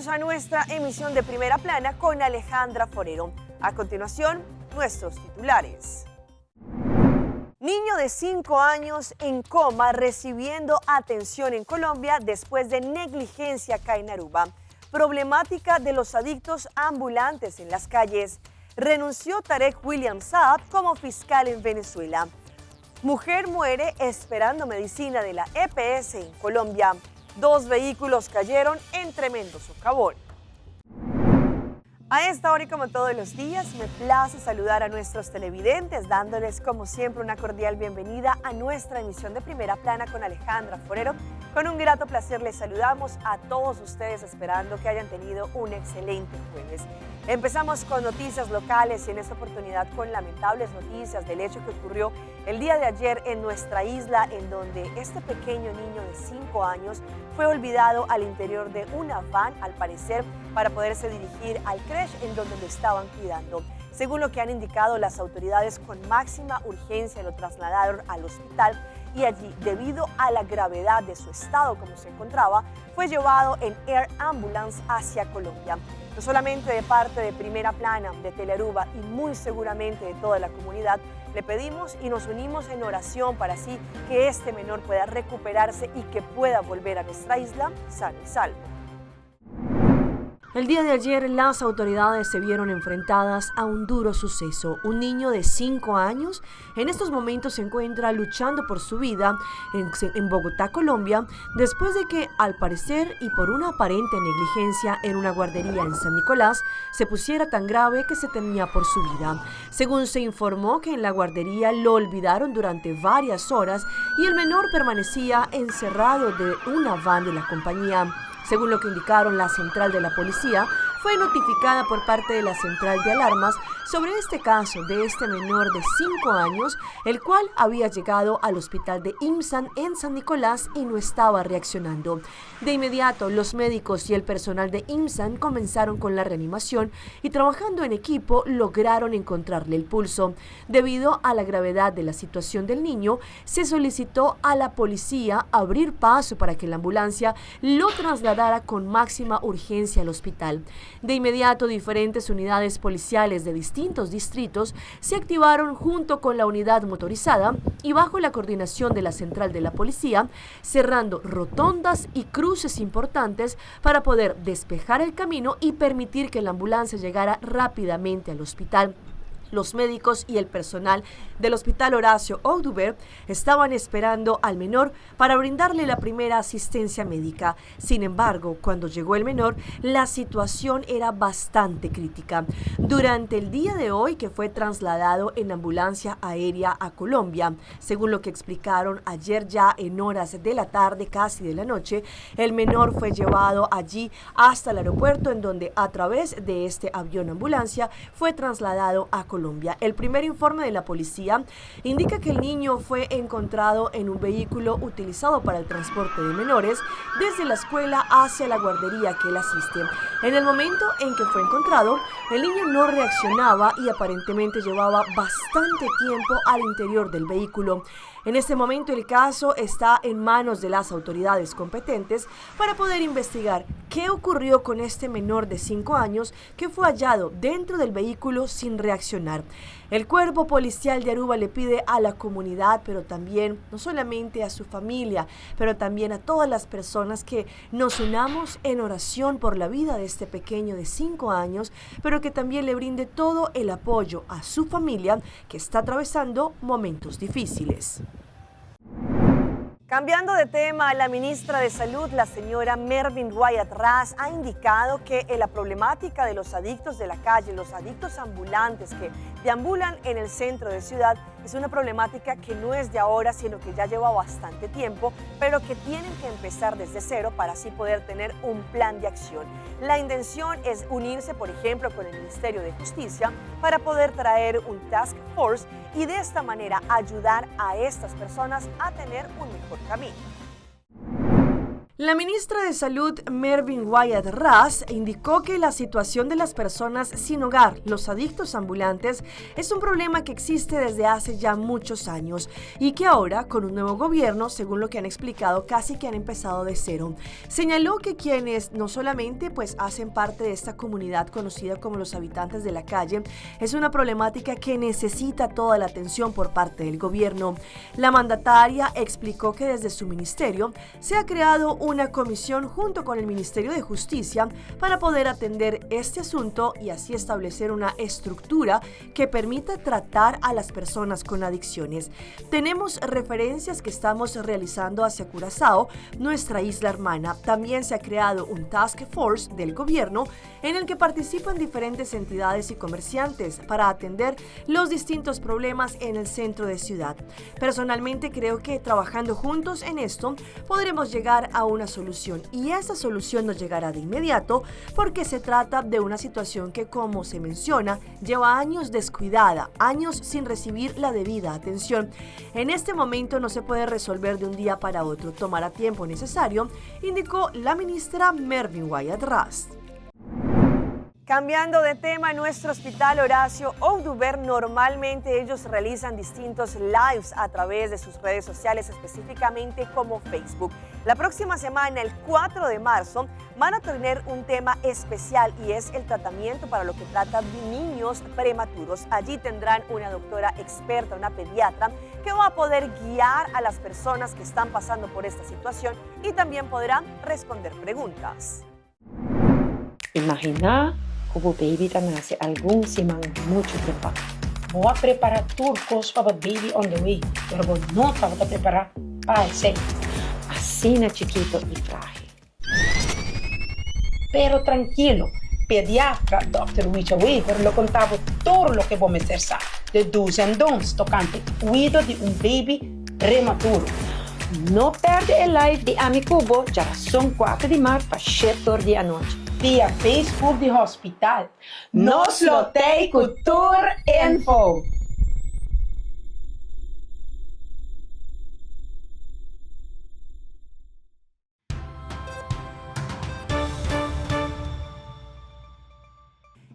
Bienvenidos a nuestra emisión de Primera Plana con Alejandra Forero. A continuación, nuestros titulares. Niño de 5 años en coma recibiendo atención en Colombia después de negligencia acá en Aruba. Problemática de los adictos ambulantes en las calles. Renunció Tarek William Saab como fiscal en Venezuela. Mujer muere esperando medicina de la EPS en Colombia. 2 vehículos cayeron en tremendo socavón. A esta hora y como todos los días, me place saludar a nuestros televidentes, dándoles como siempre una cordial bienvenida a nuestra emisión de Primera Plana con Alejandra Forero. Con un grato placer les saludamos a todos ustedes, esperando que hayan tenido un excelente jueves. Empezamos con noticias locales y en esta oportunidad con lamentables noticias del hecho que ocurrió el día de ayer en nuestra isla, en donde este pequeño niño de 5 años fue olvidado al interior de una van, al parecer, para poderse dirigir al creche en donde lo estaban cuidando. Según lo que han indicado las autoridades, con máxima urgencia lo trasladaron al hospital y allí, debido a la gravedad de su estado como se encontraba, fue llevado en Air Ambulance hacia Colombia. No solamente de parte de Primera Plana, de Telearuba y muy seguramente de toda la comunidad, le pedimos y nos unimos en oración para así que este menor pueda recuperarse y que pueda volver a nuestra isla sano y salvo. El día de ayer, las autoridades se vieron enfrentadas a un duro suceso. Un niño de 5 años en estos momentos se encuentra luchando por su vida en Bogotá, Colombia, después de que, al parecer y por una aparente negligencia en una guardería en San Nicolás, se pusiera tan grave que se temía por su vida. Según se informó, que en la guardería lo olvidaron durante varias horas y el menor permanecía encerrado de una van de la compañía. Según lo que indicaron, la central de la policía fue notificada por parte de la central de alarmas sobre este caso de este menor de 5 años, el cual había llegado al hospital de IMSAN en San Nicolás y no estaba reaccionando. De inmediato, los médicos y el personal de IMSAN comenzaron con la reanimación y, trabajando en equipo, lograron encontrarle el pulso. Debido a la gravedad de la situación del niño, se solicitó a la policía abrir paso para que la ambulancia lo trasladara con máxima urgencia al hospital. De inmediato, diferentes unidades policiales de distintos distritos se activaron junto con la unidad motorizada y bajo la coordinación de la central de la policía, cerrando rotondas y cruces importantes para poder despejar el camino y permitir que la ambulancia llegara rápidamente al hospital. Los médicos y el personal del Hospital Horacio Oduber estaban esperando al menor para brindarle la primera asistencia médica. Sin embargo, cuando llegó el menor, la situación era bastante crítica. Durante el día de hoy, que fue trasladado en ambulancia aérea a Colombia, según lo que explicaron ayer ya en horas de la tarde, casi de la noche, el menor fue llevado allí hasta el aeropuerto, en donde a través de este avión ambulancia fue trasladado a Colombia. El primer informe de la policía indica que el niño fue encontrado en un vehículo utilizado para el transporte de menores desde la escuela hacia la guardería que él asiste. En el momento en que fue encontrado, el niño no reaccionaba y aparentemente llevaba bastante tiempo al interior del vehículo. En este momento, el caso está en manos de las autoridades competentes para poder investigar qué ocurrió con este menor de 5 años que fue hallado dentro del vehículo sin reaccionar. El cuerpo policial de Aruba le pide a la comunidad, pero también, no solamente a su familia, pero también a todas las personas, que nos unamos en oración por la vida de este pequeño de 5 años, pero que también le brinde todo el apoyo a su familia, que está atravesando momentos difíciles. Cambiando de tema, la ministra de Salud, la señora Mervyn Wyatt Ras, ha indicado que la problemática de los adictos de la calle, los adictos ambulantes que deambulan en el centro de ciudad, es una problemática que no es de ahora, sino que ya lleva bastante tiempo, pero que tienen que empezar desde cero para así poder tener un plan de acción. La intención es unirse, por ejemplo, con el Ministerio de Justicia para poder traer un task force y de esta manera ayudar a estas personas a tener un mejor camino. La ministra de Salud, Mervyn Wyatt-Russ, indicó que la situación de las personas sin hogar, los adictos ambulantes, es un problema que existe desde hace ya muchos años y que ahora, con un nuevo gobierno, según lo que han explicado, casi que han empezado de cero. Señaló que quienes no solamente hacen parte de esta comunidad conocida como los habitantes de la calle, es una problemática que necesita toda la atención por parte del gobierno. La mandataria explicó que desde su ministerio se ha creado una comisión junto con el Ministerio de Justicia para poder atender este asunto y así establecer una estructura que permita tratar a las personas con adicciones. Tenemos referencias que estamos realizando hacia Curazao, nuestra isla hermana. También se ha creado un task force del gobierno en el que participan diferentes entidades y comerciantes para atender los distintos problemas en el centro de ciudad. Personalmente creo que trabajando juntos en esto podremos llegar a una solución y esa solución no llegará de inmediato porque se trata de una situación que, como se menciona, lleva años descuidada, años sin recibir la debida atención. En este momento no se puede resolver de un día para otro, tomará tiempo necesario, indicó la ministra Mervyn Wyatt-Russ. Cambiando de tema, en nuestro hospital Horacio Oduber normalmente ellos realizan distintos lives a través de sus redes sociales, específicamente como Facebook. La próxima semana, el 4 de marzo, van a tener un tema especial y es el tratamiento para lo que trata de niños prematuros. Allí tendrán una doctora experta, una pediatra, que va a poder guiar a las personas que están pasando por esta situación y también podrán responder preguntas. Imagina como baby dan nace algún simang mucho tiempo. Voy a preparar turcos para baby on the way, pero vos no te vas a preparar para el sexo. Así na chiquito y frágil. Pero tranquilo, pediatra Dr. Richa Weaver lo contaba todo lo que vos meter de do's and don'ts tocante cuidado de un baby prematuro. No perde el live de Ami Cubo, ya son 4 de marzo para 7 de la noche. Via Facebook de hospital. Nos lo te cultura info.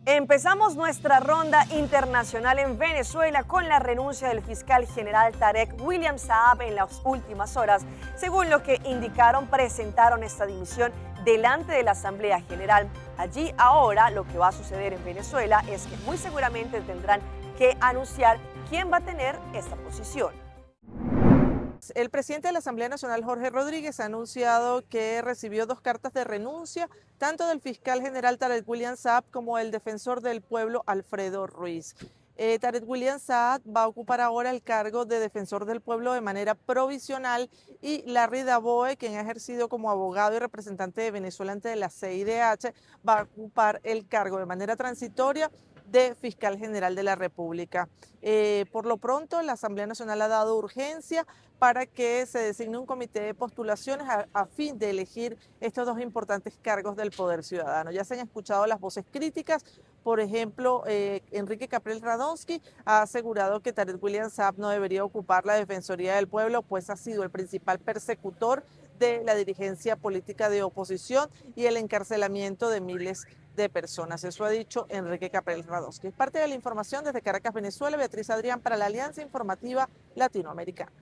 Empezamos nuestra ronda internacional en Venezuela con la renuncia del fiscal general Tarek William Saab en las últimas horas. Según lo que indicaron, presentaron esta dimisión delante de la Asamblea General. Allí ahora lo que va a suceder en Venezuela es que muy seguramente tendrán que anunciar quién va a tener esta posición. El presidente de la Asamblea Nacional, Jorge Rodríguez, ha anunciado que recibió 2 cartas de renuncia, tanto del fiscal general Tarek William Saab como del defensor del pueblo, Alfredo Ruiz. Tarek William Saab va a ocupar ahora el cargo de defensor del pueblo de manera provisional y Larry Daboe, quien ha ejercido como abogado y representante de Venezuela ante la CIDH, va a ocupar el cargo de manera transitoria de fiscal general de la República. Por lo pronto, la Asamblea Nacional ha dado urgencia para que se designe un comité de postulaciones a fin de elegir estos 2 importantes cargos del poder ciudadano. Ya se han escuchado las voces críticas. Por ejemplo, Enrique Capriel Radonsky ha asegurado que Tarek William Saab no debería ocupar la Defensoría del Pueblo, pues ha sido el principal persecutor de la dirigencia política de oposición y el encarcelamiento de miles de personas. Eso ha dicho Enrique Capriel Radonsky. Es parte de la información desde Caracas, Venezuela. Beatriz Adrián para la Alianza Informativa Latinoamericana.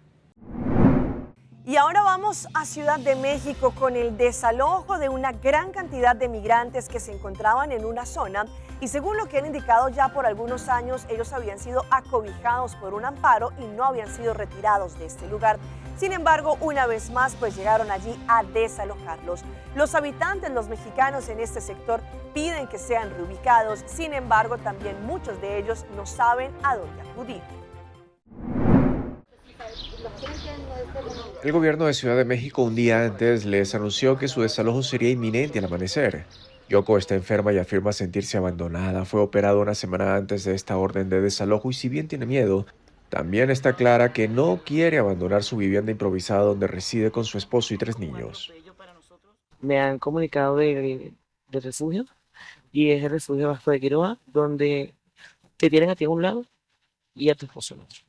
Y ahora vamos a Ciudad de México con el desalojo de una gran cantidad de migrantes que se encontraban en una zona y según lo que han indicado ya por algunos años, ellos habían sido acobijados por un amparo y no habían sido retirados de este lugar. Sin embargo, una vez más, llegaron allí a desalojarlos. Los habitantes, los mexicanos en este sector, piden que sean reubicados. Sin embargo, también muchos de ellos no saben a dónde acudir. El gobierno de Ciudad de México un día antes les anunció que su desalojo sería inminente al amanecer. Yoko está enferma y afirma sentirse abandonada. Fue operada una semana antes de esta orden de desalojo y si bien tiene miedo, también está clara que no quiere abandonar su vivienda improvisada donde reside con su esposo y 3 niños. Me han comunicado de refugio y es el refugio Vasco de Quiroga, donde te tienen a ti a un lado y a tu esposo al otro.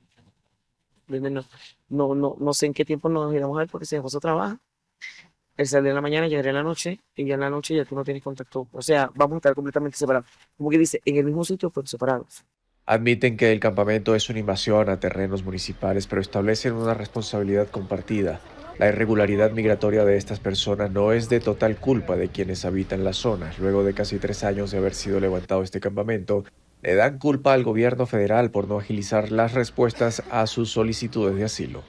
No sé en qué tiempo nos iremos a ver porque si mi esposo trabaja El salir en la mañana, llegar en la noche, y ya en la noche ya tú no tienes contacto. O sea, vamos a estar completamente separados. Como que dice, en el mismo sitio, pero separados. Admiten que el campamento es una invasión a terrenos municipales, pero establecen una responsabilidad compartida. La irregularidad migratoria de estas personas no es de total culpa de quienes habitan la zona. Luego de casi 3 años de haber sido levantado este campamento, le dan culpa al gobierno federal por no agilizar las respuestas a sus solicitudes de asilo.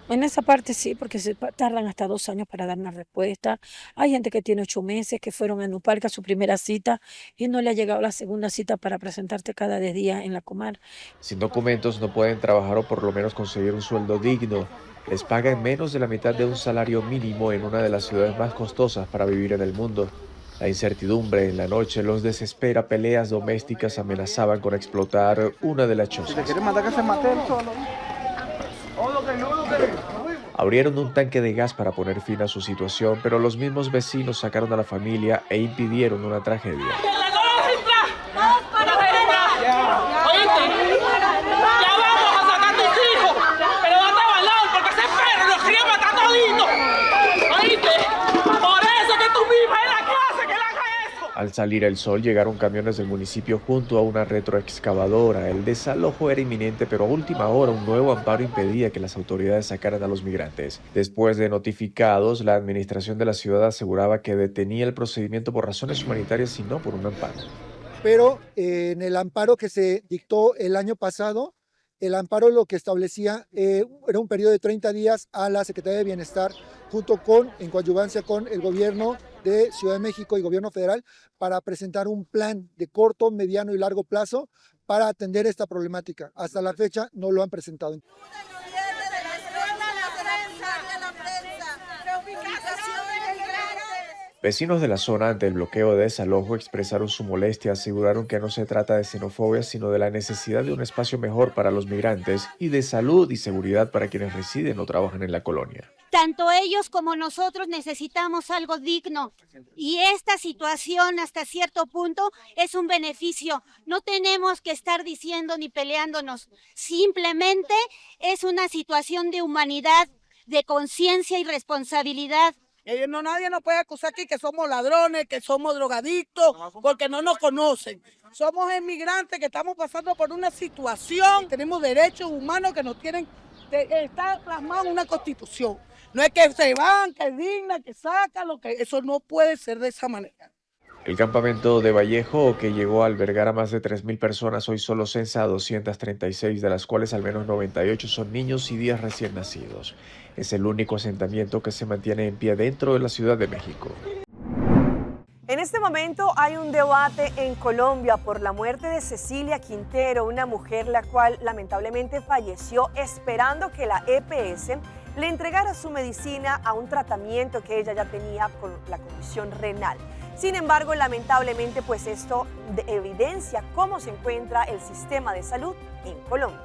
En esa parte sí, porque tardan hasta 2 años para dar una respuesta. Hay gente que tiene 8 meses, que fueron a Nupalca a su primera cita y no le ha llegado la segunda cita para presentarte cada 10 días en la Comar. Sin documentos no pueden trabajar o por lo menos conseguir un sueldo digno. Les pagan menos de la mitad de un salario mínimo en una de las ciudades más costosas para vivir en el mundo. La incertidumbre en la noche los desespera. Peleas domésticas amenazaban con explotar una de las chozas. Abrieron un tanque de gas para poner fin a su situación, pero los mismos vecinos sacaron a la familia e impidieron una tragedia. Al salir el sol, llegaron camiones del municipio junto a una retroexcavadora. El desalojo era inminente, pero a última hora un nuevo amparo impedía que las autoridades sacaran a los migrantes. Después de notificados, la administración de la ciudad aseguraba que detenía el procedimiento por razones humanitarias y no por un amparo. Pero en el amparo que se dictó el año pasado, el amparo lo que establecía era un periodo de 30 días a la Secretaría de Bienestar, en coadyuvancia con el gobierno de Ciudad de México y gobierno federal, para presentar un plan de corto, mediano y largo plazo para atender esta problemática. Hasta la fecha no lo han presentado. Vecinos de la zona ante el bloqueo de desalojo expresaron su molestia, aseguraron que no se trata de xenofobia, sino de la necesidad de un espacio mejor para los migrantes y de salud y seguridad para quienes residen o trabajan en la colonia. Tanto ellos como nosotros necesitamos algo digno y esta situación hasta cierto punto es un beneficio. No tenemos que estar diciendo ni peleándonos, simplemente es una situación de humanidad, de conciencia y responsabilidad. Nadie nos puede acusar aquí que somos ladrones, que somos drogadictos, porque no nos conocen. Somos inmigrantes que estamos pasando por una situación, tenemos derechos humanos que nos tienen, está plasmado en una constitución. No es que se van, que es digna, que saca, eso no puede ser de esa manera. El campamento de Vallejo, que llegó a albergar a más de 3.000 personas, hoy solo censa a 236, de las cuales al menos 98 son niños y 10 recién nacidos. Es el único asentamiento que se mantiene en pie dentro de la Ciudad de México. En este momento hay un debate en Colombia por la muerte de Cecilia Quintero, una mujer la cual lamentablemente falleció esperando que la EPS le entregara su medicina a un tratamiento que ella ya tenía con la condición renal. Sin embargo, lamentablemente, pues esto evidencia cómo se encuentra el sistema de salud en Colombia.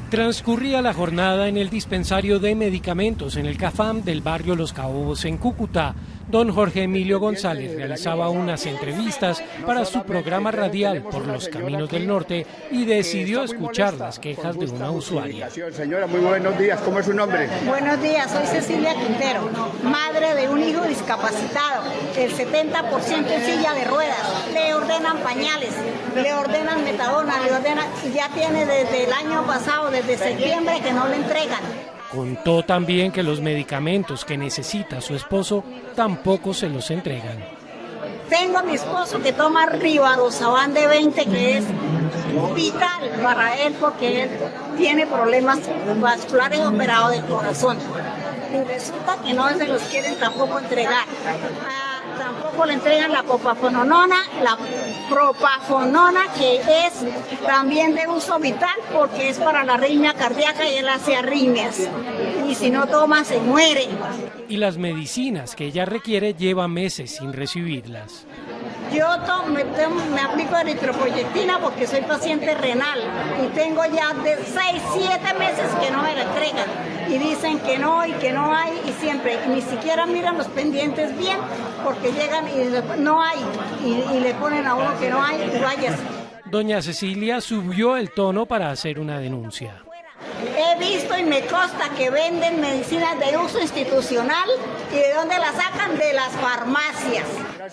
Transcurría la jornada en el dispensario de medicamentos en el CAFAM del barrio Los Caobos en Cúcuta. Don Jorge Emilio González realizaba unas entrevistas para su programa radial por los caminos del norte y decidió escuchar las quejas de una usuaria. Señora, muy buenos días. ¿Cómo es su nombre? Buenos días, soy Cecilia Quintero, madre de un hijo discapacitado, el 70% en silla de ruedas. Le ordenan pañales, le ordenan metadona, y ya tiene desde el año pasado, desde septiembre, que no le entregan. Contó también que los medicamentos que necesita su esposo tampoco se los entregan. Tengo a mi esposo que toma Rivaroxaban de 20, que es vital para él porque él tiene problemas vasculares operados del corazón. Y resulta que no se los quieren tampoco entregar. Tampoco le entregan la propafonona, que es también de uso vital porque es para la arritmia cardíaca y él hace arritmias. Y si no toma, se muere. Y las medicinas que ella requiere lleva meses sin recibirlas. Yo me aplico eritropoyetina porque soy paciente renal y tengo ya de 6, 7 meses que no me la entregan. Y dicen que no y que no hay y siempre, ni siquiera miran los pendientes bien porque llegan y no hay y le ponen a uno que no hay y vaya. Doña Cecilia subió el tono para hacer una denuncia. He visto y me consta que venden medicinas de uso institucional y de dónde las sacan, de las farmacias.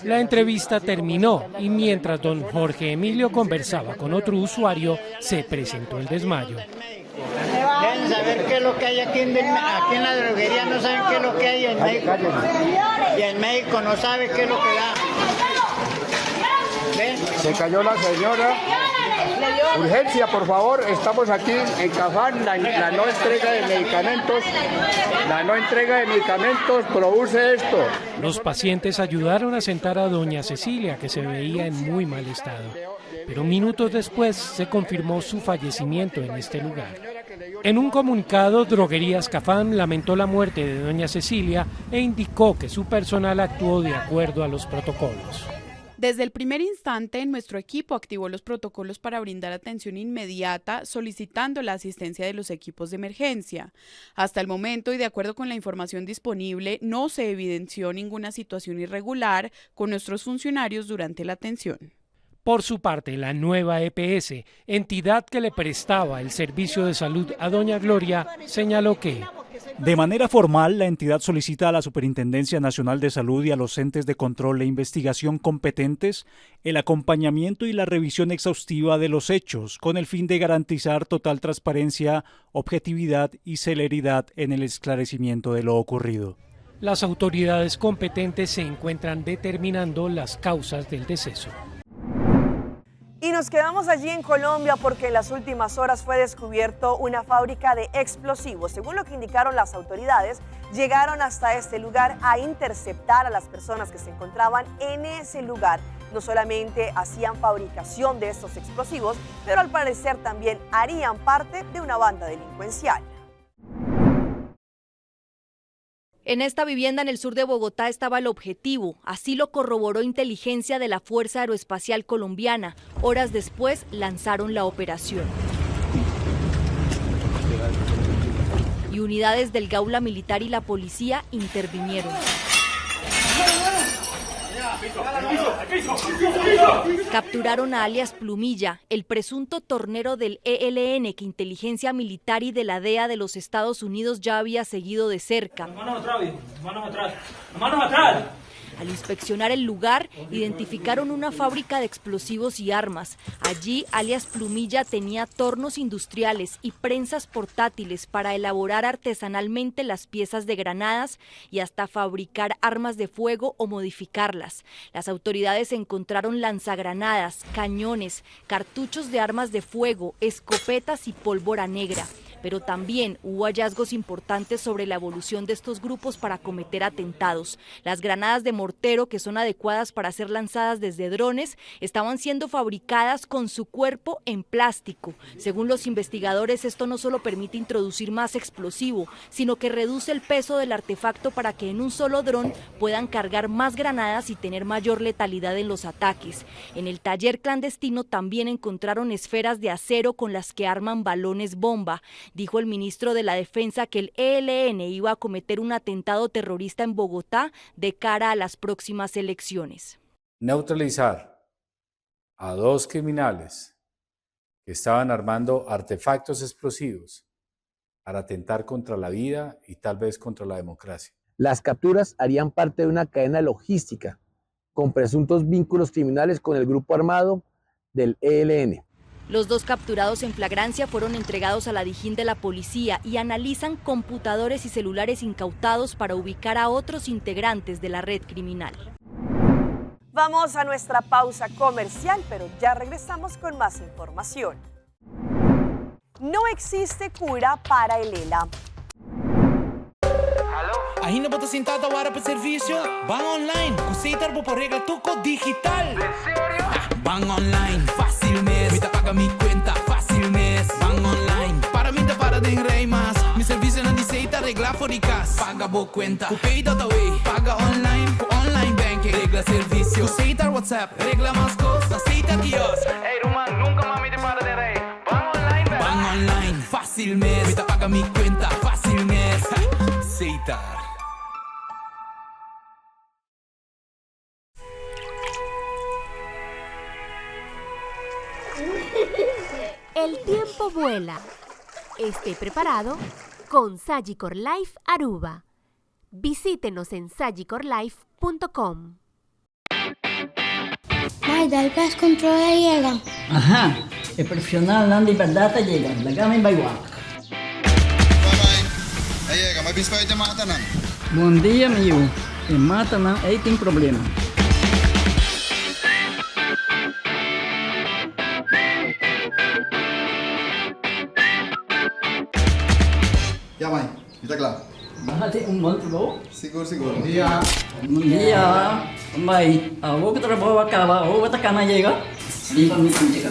La entrevista terminó y mientras don Jorge Emilio conversaba con otro usuario, se presentó el desmayo. Deben saber qué es lo que hay aquí en la droguería, no saben qué es lo que hay en México. Y el médico no sabe qué es lo que da. ¿Ven? Se cayó la señora. Urgencia, por favor, estamos aquí en Cafam, la no entrega de medicamentos. La no entrega de medicamentos produce esto. Los pacientes ayudaron a sentar a doña Cecilia, que se veía en muy mal estado. Pero minutos después se confirmó su fallecimiento en este lugar. En un comunicado, Droguerías Cafam lamentó la muerte de doña Cecilia e indicó que su personal actuó de acuerdo a los protocolos. Desde el primer instante, nuestro equipo activó los protocolos para brindar atención inmediata, solicitando la asistencia de los equipos de emergencia. Hasta el momento, y de acuerdo con la información disponible, no se evidenció ninguna situación irregular con nuestros funcionarios durante la atención. Por su parte, la nueva EPS, entidad que le prestaba el servicio de salud a doña Gloria, señaló que de manera formal, la entidad solicita a la Superintendencia Nacional de Salud y a los entes de control e investigación competentes el acompañamiento y la revisión exhaustiva de los hechos, con el fin de garantizar total transparencia, objetividad y celeridad en el esclarecimiento de lo ocurrido. Las autoridades competentes se encuentran determinando las causas del deceso. Y nos quedamos allí en Colombia porque en las últimas horas fue descubierto una fábrica de explosivos. Según lo que indicaron las autoridades, llegaron hasta este lugar a interceptar a las personas que se encontraban en ese lugar. No solamente hacían fabricación de estos explosivos, pero al parecer también harían parte de una banda delincuencial. En esta vivienda en el sur de Bogotá estaba el objetivo, así lo corroboró inteligencia de la Fuerza Aeroespacial Colombiana. Horas después lanzaron la operación. Y unidades del Gaula Militar y la policía intervinieron. Capturaron a alias Plumilla, el presunto tornero del ELN que Inteligencia Militar y de la DEA de los Estados Unidos ya había seguido de cerca. Manos atrás, viejo. Manos atrás. Manos atrás. Al inspeccionar el lugar, identificaron una fábrica de explosivos y armas. Allí, alias Plumilla tenía tornos industriales y prensas portátiles para elaborar artesanalmente las piezas de granadas y hasta fabricar armas de fuego o modificarlas. Las autoridades encontraron lanzagranadas, cañones, cartuchos de armas de fuego, escopetas y pólvora negra. Pero también hubo hallazgos importantes sobre la evolución de estos grupos para cometer atentados. Las granadas de mortero, que son adecuadas para ser lanzadas desde drones, estaban siendo fabricadas con su cuerpo en plástico. Según los investigadores, esto no solo permite introducir más explosivo, sino que reduce el peso del artefacto para que en un solo dron puedan cargar más granadas y tener mayor letalidad en los ataques. En el taller clandestino también encontraron esferas de acero con las que arman balones bomba. Dijo el ministro de la Defensa que el ELN iba a cometer un atentado terrorista en Bogotá de cara a las próximas elecciones. Neutralizar a 2 criminales que estaban armando artefactos explosivos para atentar contra la vida y tal vez contra la democracia. Las capturas harían parte de una cadena logística con presuntos vínculos criminales con el grupo armado del ELN. Los 2 capturados en flagrancia fueron entregados a la Dijín de la policía y analizan computadores y celulares incautados para ubicar a otros integrantes de la red criminal. Vamos a nuestra pausa comercial, pero ya regresamos con más información. No existe cura para el ELA. Ainda bota sentado agora para serviço. Van online, conceita por regla tuco digital. ¿En serio? Van online, fácil mes. Me paga mi cuenta, fácil mes. Van online, para mí te para de rei mas. Mi serviço não aceita regla fóricas. Paga boa cuenta, pay data way. Paga online, online banking. Regla serviço, aceita WhatsApp. Regla mais cosas, aceita kiosco. Hey, Roman, nunca más me te para de rei. Van online, van online, fácil mes. Me paga mi cuenta, fácil mes. Aceitar. El tiempo vuela Esté preparado con Sagicor Life Aruba. Visítenos en sagicorlife.com. Mai, dal gas controla llega. Ajá, el profesional Nandi Verdata llega. La gama en Baywak. Llega, may bispo ito matanan. Buen día, amigo. En Matanan ahí tiene problema. Ya, Mai, kita kelar. Bájate un monstruo. Siguro. Buen día. Buen día. Mai, vos que trabajo acaba, vos esta cana llega. Y para mí también llega.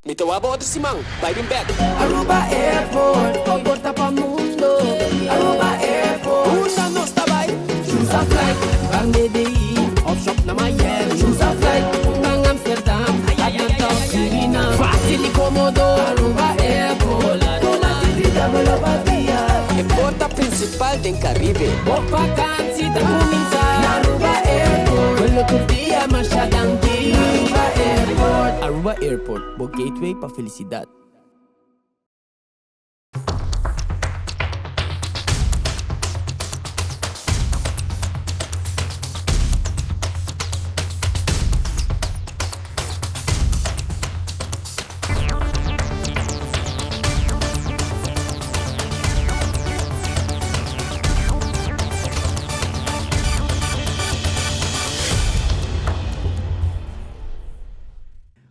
Mito wabo to si Mang, biting back. Aruba Airport, pagkota pa mundo. Aruba Airport, una no está by. Choose a flight, bang DDI, offshop na Miami. Choose a flight, bang Amsterdam, Atlanta, China. Fácil y cómodo, Aruba Airport. Con la actividad de la batía. En porta principal del Caribe. Por vacancy da comienzar. Aruba Airport, vuelo tu día más adelante. Aruba Airport. Aruba Airport, bo gateway pa felicidad.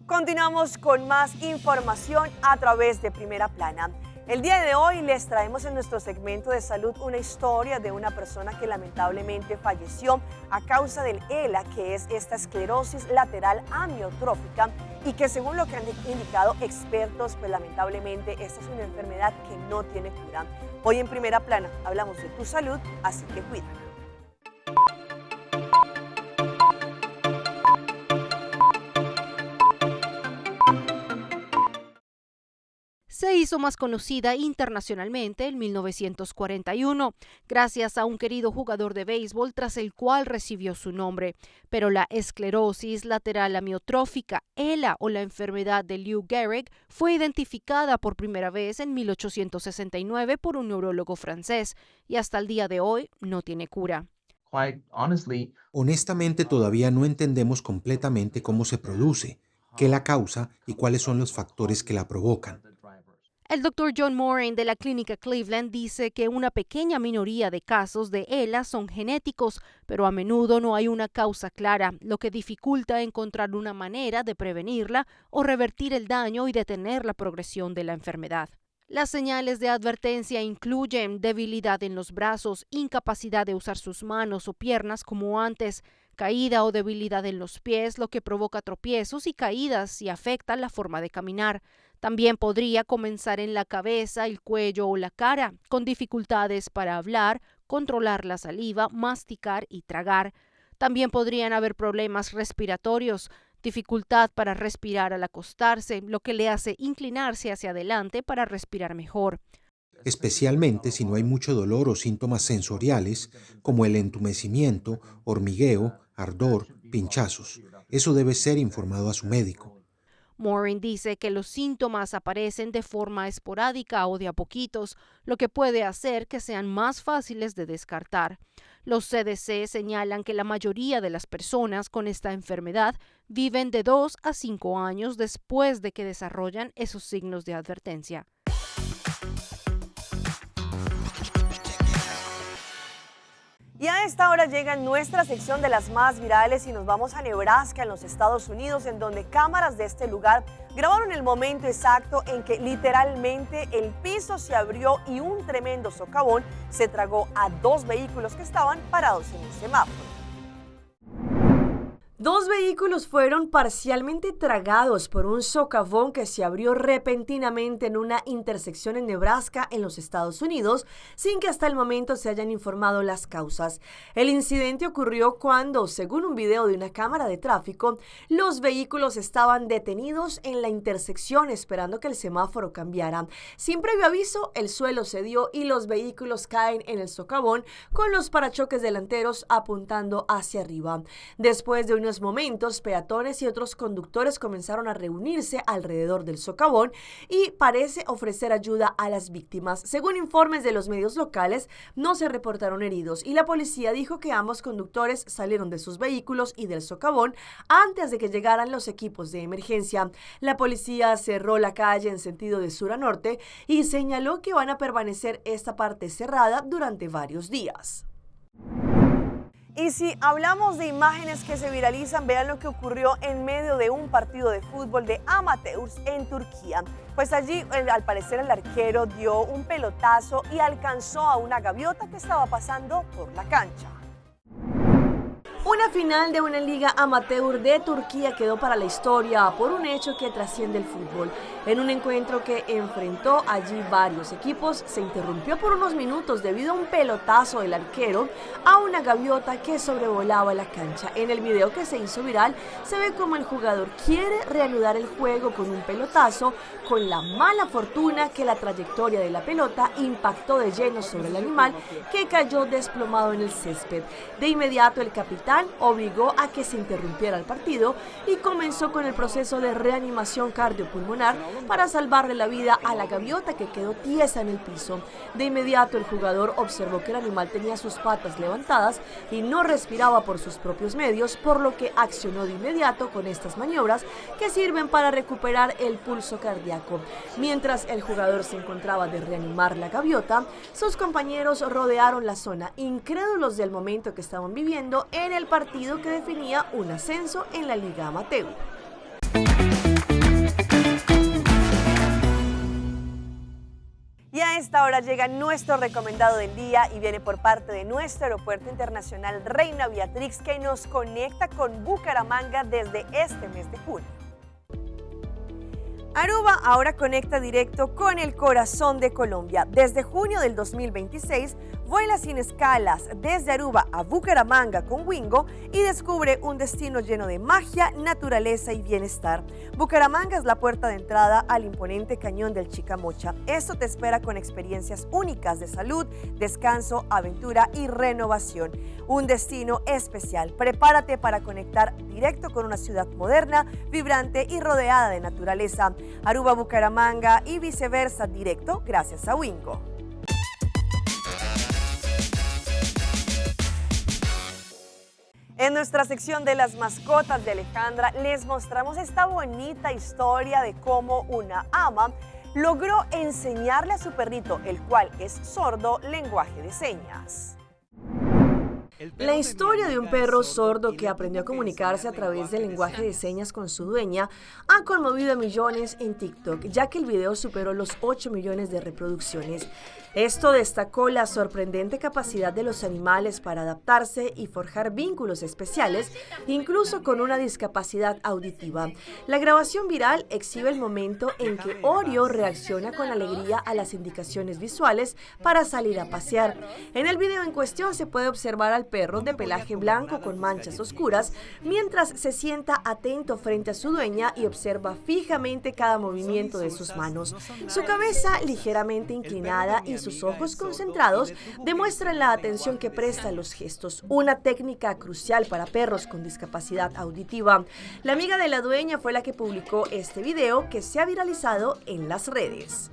Continuamos con más información a través de Primera Plana. El día de hoy les traemos en nuestro segmento de salud una historia de una persona que lamentablemente falleció a causa del ELA, que es esta esclerosis lateral amiotrófica, y que según lo que han indicado expertos, pues lamentablemente esta es una enfermedad que no tiene cura. Hoy en Primera Plana hablamos de tu salud, así que cuídala. Se hizo más conocida internacionalmente en 1941, gracias a un querido jugador de béisbol tras el cual recibió su nombre. Pero la esclerosis lateral amiotrófica, ELA, o la enfermedad de Lou Gehrig, fue identificada por primera vez en 1869 por un neurólogo francés y hasta el día de hoy no tiene cura. Honestamente, todavía no entendemos completamente cómo se produce, qué la causa y cuáles son los factores que la provocan. El Dr. John Moran de la Clínica Cleveland dice que una pequeña minoría de casos de ELA son genéticos, pero a menudo no hay una causa clara, lo que dificulta encontrar una manera de prevenirla o revertir el daño y detener la progresión de la enfermedad. Las señales de advertencia incluyen debilidad en los brazos, incapacidad de usar sus manos o piernas como antes, caída o debilidad en los pies, lo que provoca tropiezos y caídas y afecta la forma de caminar. También podría comenzar en la cabeza, el cuello o la cara, con dificultades para hablar, controlar la saliva, masticar y tragar. También podrían haber problemas respiratorios, dificultad para respirar al acostarse, lo que le hace inclinarse hacia adelante para respirar mejor. Especialmente si no hay mucho dolor o síntomas sensoriales como el entumecimiento, hormigueo, ardor, pinchazos. Eso debe ser informado a su médico. Moran dice que los síntomas aparecen de forma esporádica o de a poquitos, lo que puede hacer que sean más fáciles de descartar. Los CDC señalan que la mayoría de las personas con esta enfermedad viven de 2 a 5 años después de que desarrollan esos signos de advertencia. Y a esta hora llega nuestra sección de las más virales y nos vamos a Nebraska, en los Estados Unidos, en donde cámaras de este lugar grabaron el momento exacto en que literalmente el piso se abrió y un tremendo socavón se tragó a 2 vehículos que estaban parados en el semáforo. 2 vehículos fueron parcialmente tragados por un socavón que se abrió repentinamente en una intersección en Nebraska, en los Estados Unidos, sin que hasta el momento se hayan informado las causas. El incidente ocurrió cuando, según un video de una cámara de tráfico, los vehículos estaban detenidos en la intersección esperando que el semáforo cambiara. Sin previo aviso, el suelo cedió y los vehículos caen en el socavón con los parachoques delanteros apuntando hacia arriba. Después de unos momentos, peatones y otros conductores comenzaron a reunirse alrededor del socavón y parece ofrecer ayuda a las víctimas. Según informes de los medios locales, no se reportaron heridos y la policía dijo que ambos conductores salieron de sus vehículos y del socavón antes de que llegaran los equipos de emergencia. La policía cerró la calle en sentido de sur a norte y señaló que van a permanecer esta parte cerrada durante varios días. Y si hablamos de imágenes que se viralizan, vean lo que ocurrió en medio de un partido de fútbol de amateurs en Turquía. Pues allí, al parecer, el arquero dio un pelotazo y alcanzó a una gaviota que estaba pasando por la cancha. Una final de una liga amateur de Turquía quedó para la historia por un hecho que trasciende el fútbol. En un encuentro que enfrentó allí varios equipos, se interrumpió por unos minutos debido a un pelotazo del arquero a una gaviota que sobrevolaba la cancha. En el video que se hizo viral, se ve como el jugador quiere reanudar el juego con un pelotazo, con la mala fortuna que la trayectoria de la pelota impactó de lleno sobre el animal, que cayó desplomado en el césped. De inmediato, el capitán obligó a que se interrumpiera el partido y comenzó con el proceso de reanimación cardiopulmonar para salvarle la vida a la gaviota que quedó tiesa en el piso. De inmediato el jugador observó que el animal tenía sus patas levantadas y no respiraba por sus propios medios, por lo que accionó de inmediato con estas maniobras que sirven para recuperar el pulso cardíaco. Mientras el jugador se encontraba de reanimar la gaviota, sus compañeros rodearon la zona, incrédulos del momento que estaban viviendo en el partido que definía un ascenso en la Liga Amateur. Y a esta hora llega nuestro recomendado del día y viene por parte de nuestro Aeropuerto Internacional Reina Beatrix, que nos conecta con Bucaramanga desde este mes de junio. Aruba ahora conecta directo con el corazón de Colombia. Desde junio del 2026, vuela sin escalas desde Aruba a Bucaramanga con Wingo y descubre un destino lleno de magia, naturaleza y bienestar. Bucaramanga es la puerta de entrada al imponente cañón del Chicamocha. Esto te espera con experiencias únicas de salud, descanso, aventura y renovación. Un destino especial. Prepárate para conectar directo con una ciudad moderna, vibrante y rodeada de naturaleza. Aruba, Bucaramanga y viceversa directo gracias a Wingo. En nuestra sección de las mascotas de Alejandra les mostramos esta bonita historia de cómo una ama logró enseñarle a su perrito, el cual es sordo, lenguaje de señas. La historia de un perro sordo que aprendió a comunicarse a través del lenguaje de señas con su dueña ha conmovido a millones en TikTok, ya que el video superó los 8 millones de reproducciones. Esto destacó la sorprendente capacidad de los animales para adaptarse y forjar vínculos especiales, incluso con una discapacidad auditiva. La grabación viral exhibe el momento en que Oreo reacciona con alegría a las indicaciones visuales para salir a pasear. En el video en cuestión se puede observar al perro de pelaje blanco con manchas oscuras, mientras se sienta atento frente a su dueña y observa fijamente cada movimiento de sus manos. Su cabeza ligeramente inclinada y sus ojos concentrados demuestran la atención que presta a los gestos, una técnica crucial para perros con discapacidad auditiva. La amiga de la dueña fue la que publicó este video, que se ha viralizado en las redes.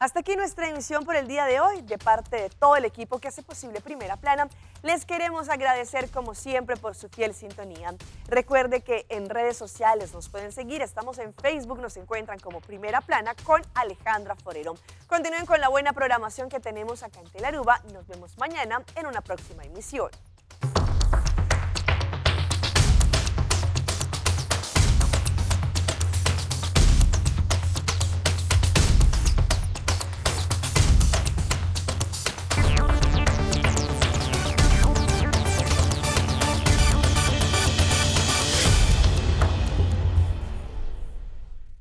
Hasta aquí nuestra emisión por el día de hoy. De parte de todo el equipo que hace posible Primera Plana, les queremos agradecer como siempre por su fiel sintonía. Recuerde que en redes sociales nos pueden seguir. Estamos en Facebook, nos encuentran como Primera Plana con Alejandra Forero. Continúen con la buena programación que tenemos acá en Telaruba. Nos vemos mañana en una próxima emisión.